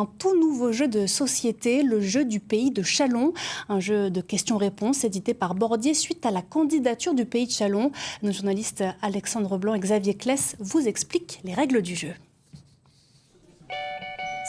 Un tout nouveau jeu de société, le jeu du pays de Châlons, un jeu de questions-réponses édité par Bordier suite à la candidature du pays de Châlons. Nos journalistes Alexandre Blanc et Xavier Kless vous expliquent les règles du jeu.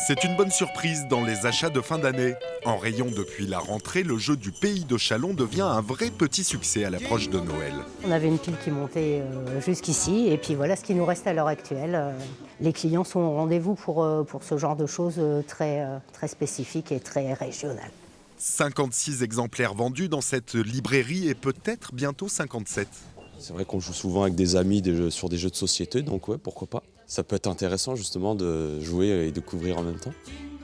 C'est une bonne surprise dans les achats de fin d'année. En rayon depuis la rentrée, le jeu du pays de Châlons devient un vrai petit succès à l'approche de Noël. On avait une pile qui montait jusqu'ici et puis voilà ce qui nous reste à l'heure actuelle. Les clients sont au rendez-vous pour ce genre de choses très spécifiques et très régionales. 56 exemplaires vendus dans cette librairie et peut-être bientôt 57. C'est vrai qu'on joue souvent avec des amis sur des jeux de société, donc ouais, pourquoi pas. Ça peut être intéressant justement de jouer et découvrir en même temps.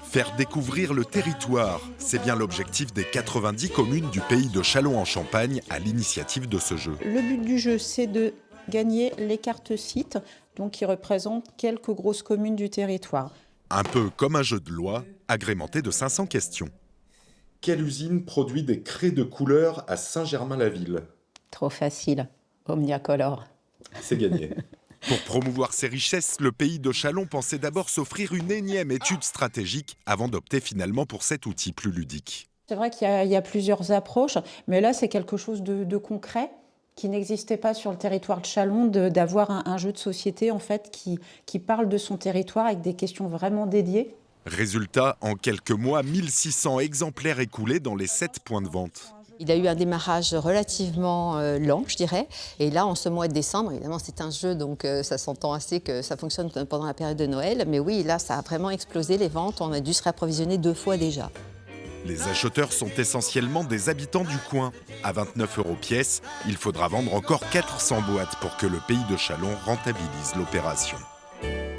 Faire découvrir le territoire, c'est bien l'objectif des 90 communes du pays de Châlons en Champagne à l'initiative de ce jeu. Le but du jeu, c'est de gagner les cartes sites, donc qui représentent quelques grosses communes du territoire. Un peu comme un jeu de loi, agrémenté de 500 questions. Quelle usine produit des craies de couleur à Saint-Germain-la-Ville? Trop facile, Omniacolor. C'est gagné. Pour promouvoir ses richesses, le pays de Châlons pensait d'abord s'offrir une énième étude stratégique avant d'opter finalement pour cet outil plus ludique. C'est vrai qu'il y a plusieurs approches, mais là c'est quelque chose de concret qui n'existait pas sur le territoire de Châlons, d'avoir un jeu de société en fait qui parle de son territoire avec des questions vraiment dédiées. Résultat, en quelques mois, 1600 exemplaires écoulés dans les 7 points de vente. Il a eu un démarrage relativement lent, je dirais. Et là, en ce mois de décembre, évidemment, c'est un jeu, donc ça s'entend assez que ça fonctionne pendant la période de Noël. Mais oui, là, ça a vraiment explosé les ventes. On a dû se réapprovisionner 2 fois déjà. Les acheteurs sont essentiellement des habitants du coin. À 29 € pièce, il faudra vendre encore 400 boîtes pour que le pays de Châlons rentabilise l'opération.